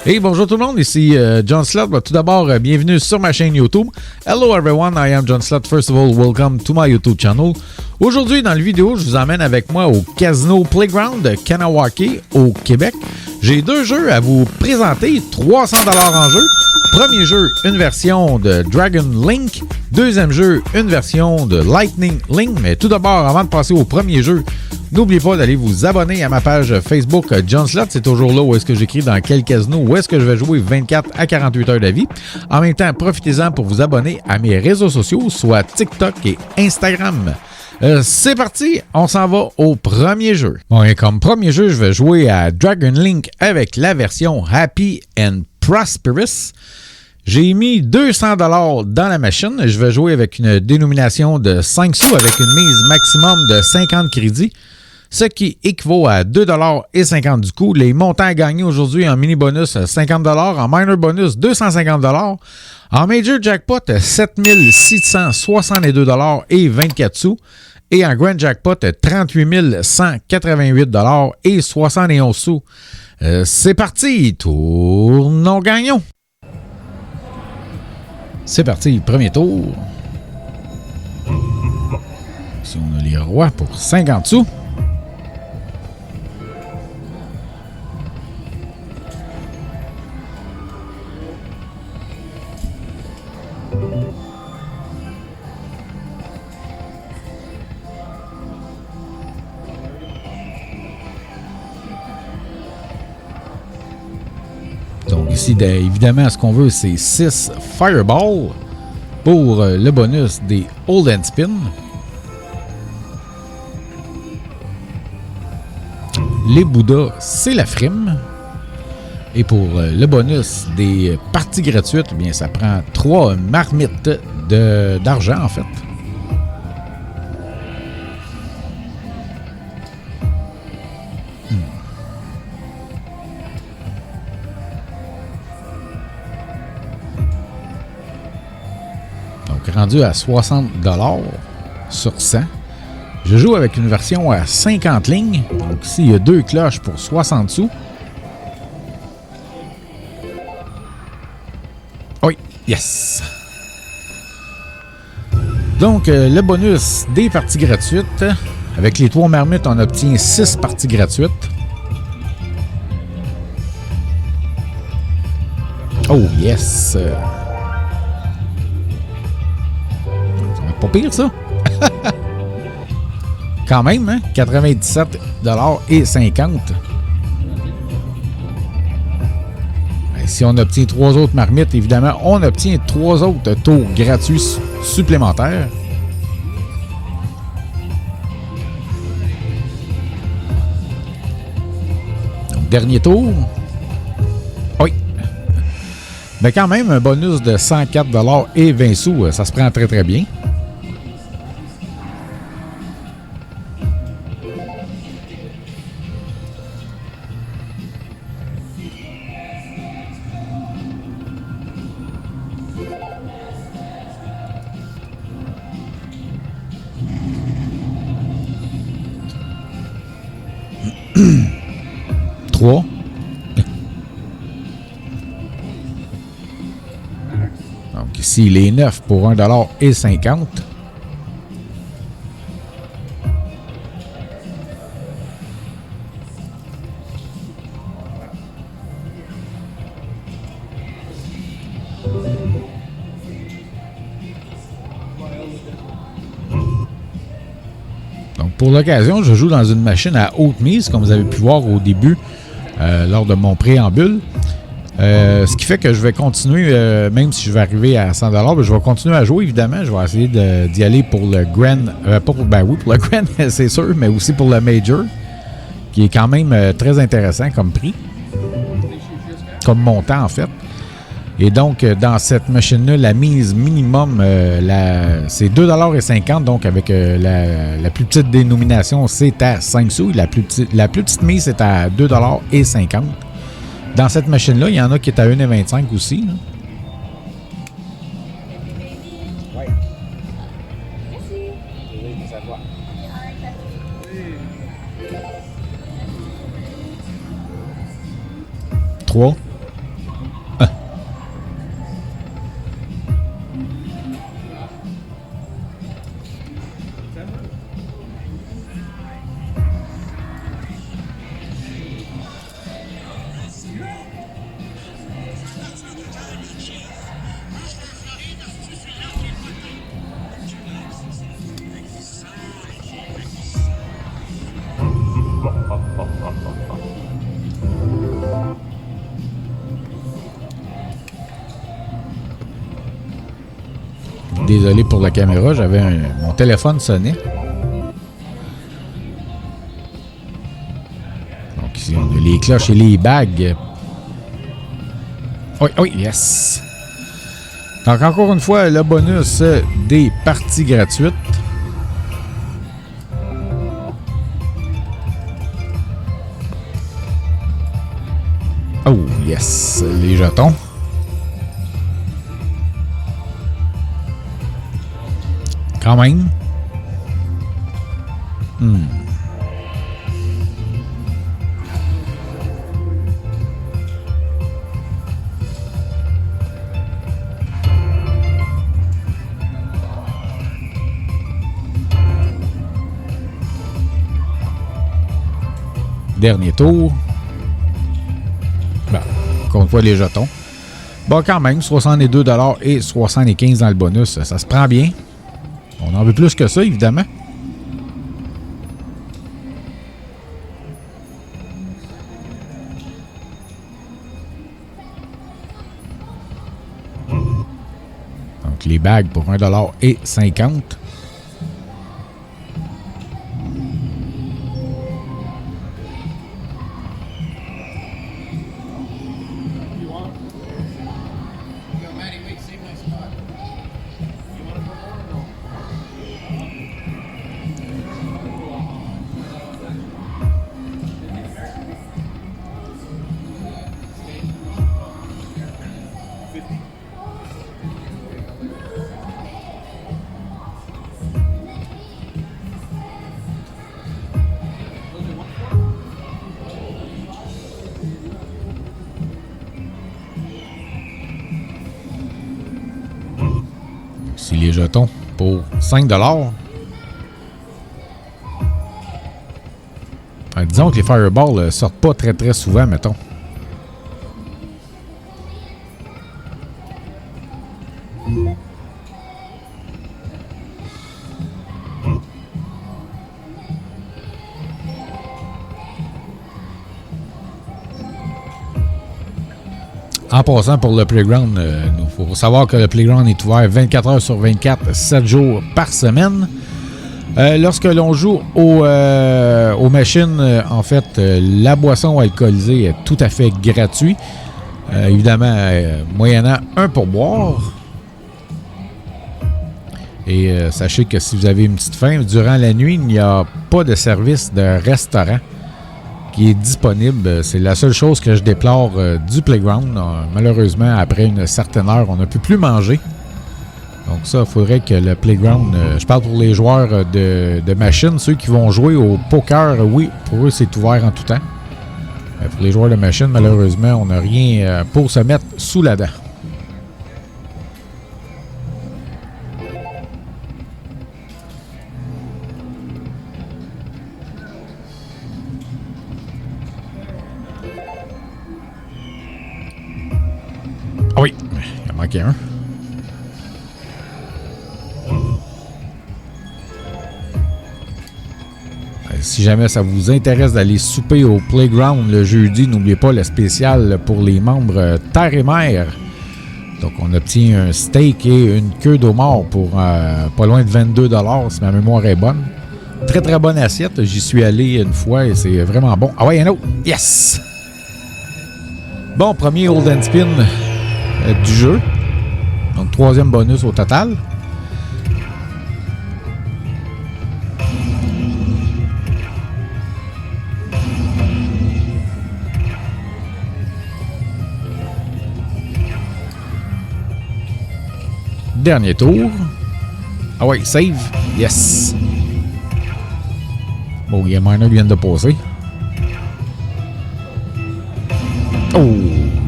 Hey, bonjour tout le monde, ici John Slott. Tout d'abord, bienvenue sur ma chaîne YouTube. Hello everyone, I am John Slott. First of all, welcome to my YouTube channel. Aujourd'hui, dans la vidéo, je vous emmène avec moi au Casino Playground de Kanawake, au Québec. J'ai deux jeux à vous présenter, 300$ en jeu. Premier jeu, une version de Dragon Link. Deuxième jeu, une version de Lightning Link. Mais tout d'abord, avant de passer au premier jeu, n'oubliez pas d'aller vous abonner à ma page Facebook John Slott. C'est toujours là où est-ce que j'écris dans quel casino, où est-ce que je vais jouer 24 à 48 heures d'avis. En même temps, profitez-en pour vous abonner à mes réseaux sociaux, soit TikTok et Instagram. C'est parti, on s'en va au premier jeu. Bon, et comme premier jeu, je vais jouer à Dragon Link avec la version Happy and Prosperous. J'ai mis 200$ dans la machine. Je vais jouer avec une dénomination de 5 sous avec une mise maximum de 50 crédits, ce qui équivaut à 2,50$ du coup. Les montants à gagner aujourd'hui en mini bonus 50$, en minor bonus 250$, en major jackpot 7662$ et 24 sous, et en grand jackpot 38 188$ et 71 sous. C'est parti, tournons gagnons. C'est parti, premier tour. Si on a les rois pour 50 sous. Donc ici, évidemment, ce qu'on veut, c'est 6 Fireball pour le bonus des Hold and Spin. Les Bouddhas, c'est la frime. Et pour le bonus des parties gratuites, eh bien, ça prend 3 marmites d'argent, en fait. Rendu à 60$ sur 100. Je joue avec une version à 50 lignes. Donc ici, il y a 2 cloches pour 60 sous. Oui, yes! Donc, le bonus des parties gratuites. Avec les 3 marmites, on obtient 6 parties gratuites. Oh, yes! Pas pire, ça. Quand même, hein? 97$ et 50$. Et si on obtient 3 autres marmites, évidemment, on obtient 3 autres tours gratuits supplémentaires. Donc, dernier tour. Oui. Mais quand même, un bonus de 104$ et 20 sous, ça se prend très, très bien. Donc ici, les 9 pour 1$ et 50$. Donc pour l'occasion, je joue dans une machine à haute mise, comme vous avez pu voir au début lors de mon préambule. Ce qui fait que je vais continuer, même si je vais arriver à 100$, je vais continuer à jouer, évidemment. Je vais essayer d'y aller pour le Grand. Pour le Grand, c'est sûr, mais aussi pour le Major, qui est quand même très intéressant comme prix. Comme montant, en fait. Et donc, dans cette machine-là, la mise minimum, c'est 2,50$. Donc, avec la plus petite dénomination, c'est à 5 sous. La plus petite mise, c'est à 2,50$. Dans cette machine-là, il y en a qui est à 1,25$ aussi. Là. Trois. Désolé pour la caméra, j'avais mon téléphone sonnait. Donc ici, on a les cloches et les bagues. Oui, oui, yes. Donc encore une fois, le bonus des parties gratuites. Oh, yes, les jetons. Quand même. Dernier tour. Bon, encore une fois, les jetons. Bon, quand même, 62 $ et 75 dans le bonus. Ça se prend bien. On en veut plus que ça, évidemment. Donc, les bagues pour 1 $ et 50. Ici, les jetons pour 5 $. Disons que les Fireballs sortent pas très très souvent, mettons. En passant pour le Playground, il faut savoir que le Playground est ouvert 24 heures sur 24, 7 jours par semaine. Lorsque l'on joue aux machines, en fait, la boisson alcoolisée est tout à fait gratuite. Évidemment, moyennant un pourboire. Et sachez que si vous avez une petite faim, durant la nuit, il n'y a pas de service de restaurant qui est disponible. C'est la seule chose que je déplore du Playground. Malheureusement, après une certaine heure, on ne peut plus manger. Donc ça, il faudrait que le Playground... je parle pour les joueurs de machines, ceux qui vont jouer au poker, oui, pour eux, c'est ouvert en tout temps. Mais pour les joueurs de machines, malheureusement, on n'a rien pour se mettre sous la dent. Ah oui, il en manquait un. Si jamais ça vous intéresse d'aller souper au Playground le jeudi, n'oubliez pas le spécial pour les membres Terre et Mer. Donc, on obtient un steak et une queue d'homard pour pas loin de 22 $ si ma mémoire est bonne. Très, très bonne assiette. J'y suis allé une fois et c'est vraiment bon. Ah ouais, un autre. Yes! Bon, premier hold and spin du jeu. Donc, troisième bonus au total. Dernier tour. Ah ouais, save. Yes. Bon, il y a Miner qui vient de passer. Oh,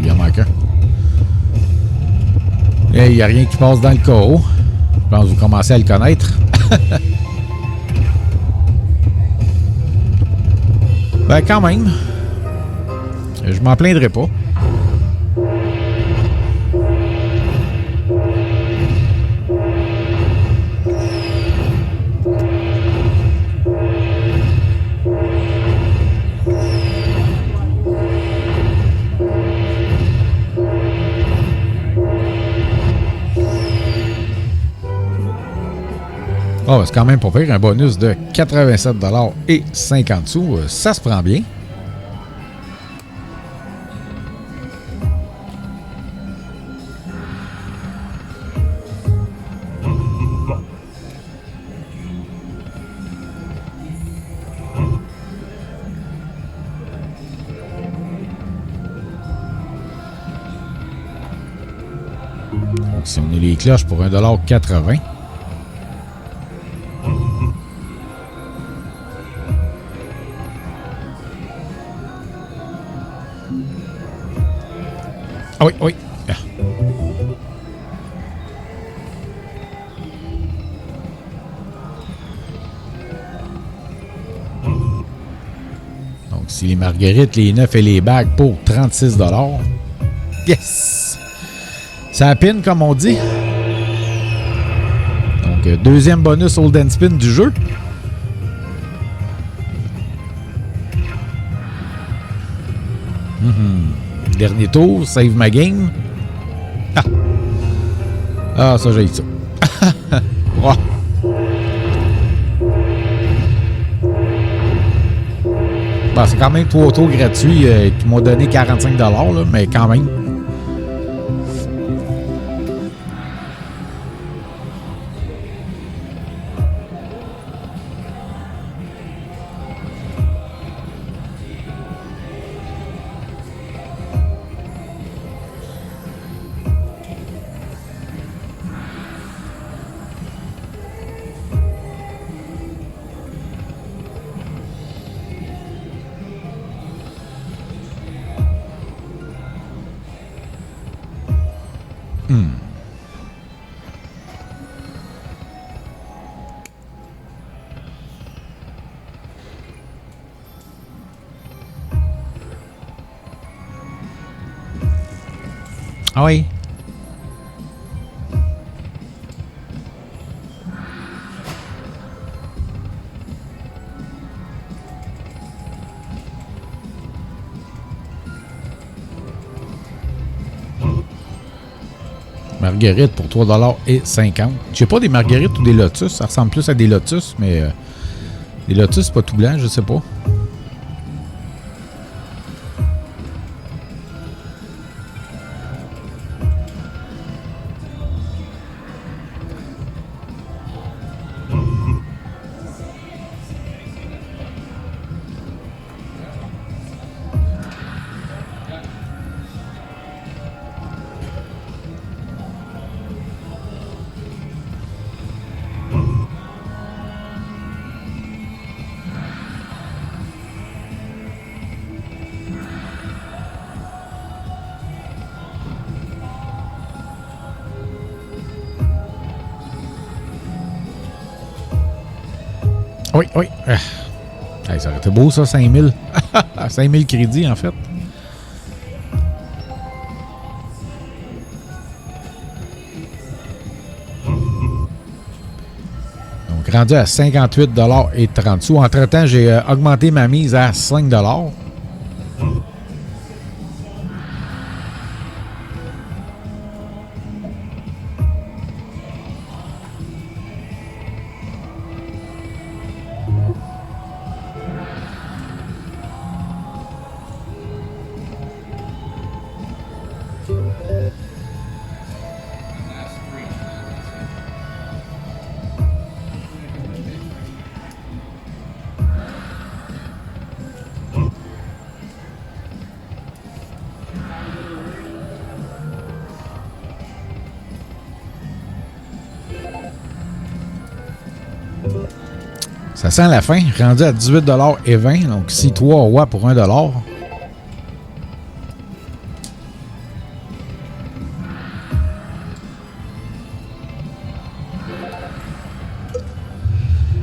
il y en manque un. Il n'y a rien qui passe dans le chaos. Je pense que vous commencez à le connaître. Ben, quand même. Je m'en plaindrai pas. Oh, c'est quand même pas pire. Un bonus de 87 $ et 50 sous. Ça se prend bien. Donc, si on a les cloches pour 1,80 $. Ah oui, oui. Ah. Donc, si les marguerites, les 9 et les bagues pour 36 $. Yes! Ça pine, comme on dit. Donc, deuxième bonus Hold and Spin du jeu. Dernier tour, save ma game. Ah, ça, j'ai ça. Oh. Bon, c'est quand même 3 tours gratuits qui m'ont donné 45 $, là, mais quand même. Ah oui. Marguerite pour 3 $ et 50. Je sais pas des marguerites ou des lotus. Ça ressemble plus à des lotus, mais des lotus, pas tout blanc, je sais pas. Oui, oui. Hey, ça aurait été beau, ça, 5000. 5000 crédits, en fait. Donc, rendu à 58 $ et 30 sous. Entre-temps, j'ai augmenté ma mise à 5 $. Ça sent la fin. Rendu à 18,20 $. Donc ici, 3 rois pour 1 $.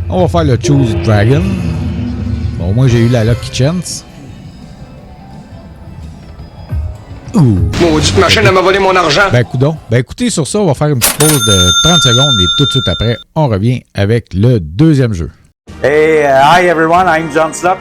On va faire le Choose Dragon. Bon, moi, j'ai eu la Lucky Chance. Ouh! Maudite machine, elle m'a volé mon argent. Ben, coudonc. Ben, écoutez, sur ça, on va faire une petite pause de 30 secondes et tout de suite après, on revient avec le deuxième jeu. Hey, hi everyone, I'm John Slop.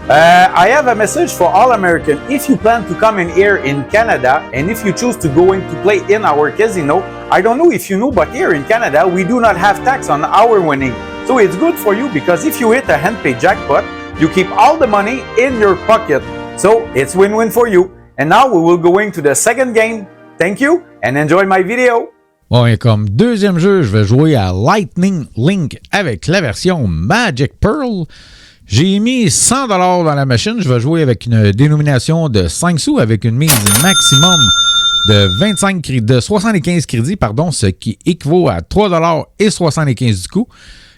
I have a message for all Americans. If you plan to come in here in Canada, and if you choose to go in to play in our casino, I don't know if you know, but here in Canada, we do not have tax on our winning. So it's good for you because if you hit a hand-paid jackpot, you keep all the money in your pocket. So it's win-win for you. And now we will go into the second game. Thank you and enjoy my video. Bon, et comme deuxième jeu, je vais jouer à Lightning Link avec la version Magic Pearl. J'ai mis 100 $ dans la machine. Je vais jouer avec une dénomination de 5 sous avec une mise maximum de 75 crédits, ce qui équivaut à 3,75 $ du coup.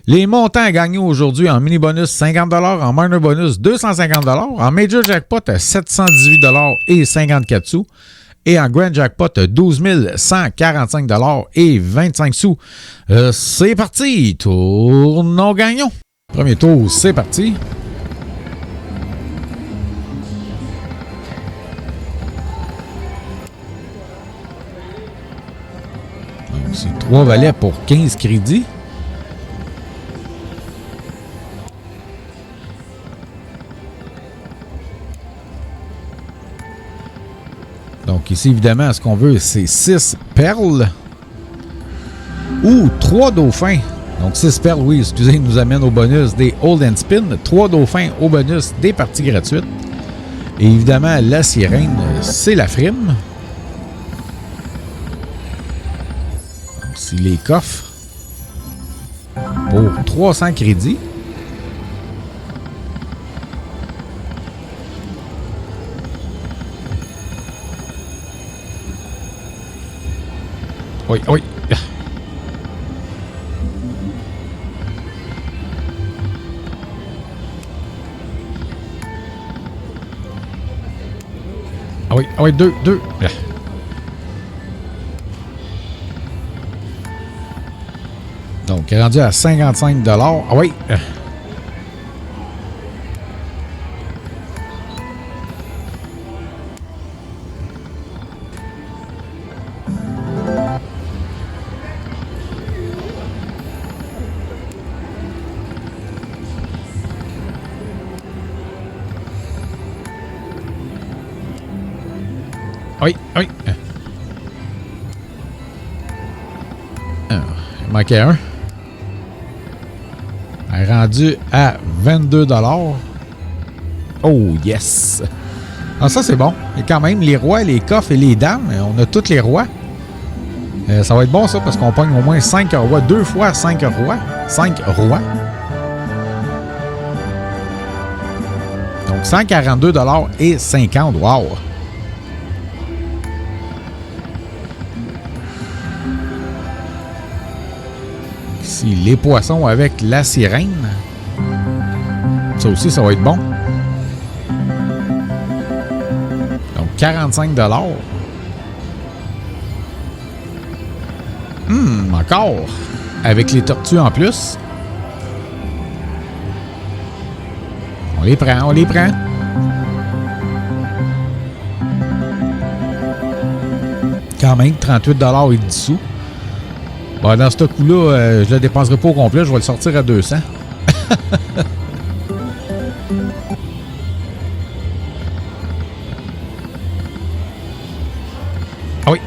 Les montants à gagner aujourd'hui en mini-bonus 50 $, en minor bonus 250 $, en major jackpot à 718 $ et 54 sous et en grand jackpot 12 145 $ et 25 sous. C'est parti! Tournons gagnons! Premier tour, c'est parti. Donc, c'est 3 valets pour 15 crédits. Donc ici, évidemment, ce qu'on veut, c'est 6 perles ou 3 dauphins. Donc 6 perles, oui, excusez, nous amène au bonus des Hold and Spin. 3 dauphins au bonus des parties gratuites. Et évidemment, la sirène, c'est la frime. Donc ici, les coffres pour 300 crédits. Oui, oui. Ah oui, deux. Donc, rendu à 55 $. Ah oui. Oui. Il manquait un. Elle est rendue à 22 $. Oh, yes! Ah, ça, c'est bon. Et quand même, les rois, les coffres et les dames, on a tous les rois. Ça va être bon, ça, parce qu'on pogne au moins 5 rois. 2 fois 5 rois. 5 rois. Donc, 142 $ et 50. Wow! Ici, les poissons avec la sirène. Ça aussi, ça va être bon. Donc, 45 $. Encore. Avec les tortues en plus. On les prend. Quand même, 38 $ et 10 sous. Bon, dans ce coup-là, je ne le dépenserai pas au complet. Je vais le sortir à 200. Ah oui.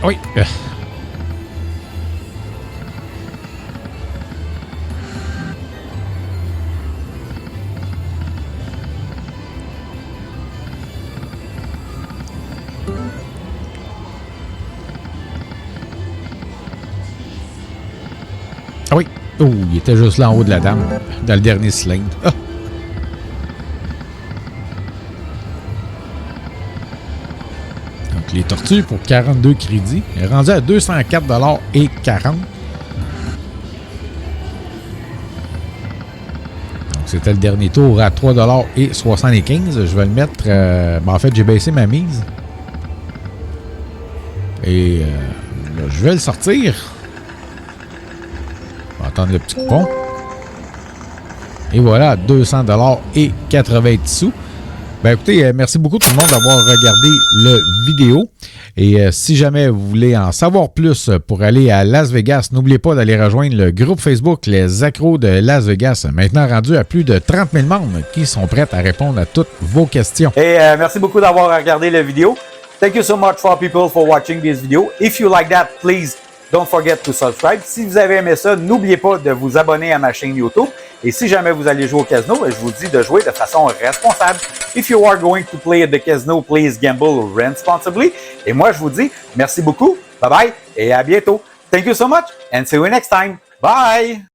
Ah oui. Oh, il était juste là en haut de la dame, dans le dernier cylindre. Ah. Donc, les tortues pour 42 crédits. Elle est rendue à 204 $ et 40. Donc, c'était le dernier tour à 3,75 $. Je vais le mettre... en fait, j'ai baissé ma mise. Et là, je vais le sortir. On va attendre le petit coupon. Et voilà, 200 $ et 90 sous. Ben écoutez, merci beaucoup tout le monde d'avoir regardé le vidéo. Et si jamais vous voulez en savoir plus pour aller à Las Vegas, n'oubliez pas d'aller rejoindre le groupe Facebook Les Accros de Las Vegas, maintenant rendu à plus de 30 000 membres qui sont prêts à répondre à toutes vos questions. Et merci beaucoup d'avoir regardé la vidéo. Thank you so much for people for watching this video. If you like that, please don't forget to subscribe. Si vous avez aimé ça, n'oubliez pas de vous abonner à ma chaîne YouTube. Et si jamais vous allez jouer au casino, je vous dis de jouer de façon responsable. If you are going to play at the casino, please gamble responsibly. Et moi, je vous dis merci beaucoup, bye bye et à bientôt. Thank you so much and see you next time. Bye!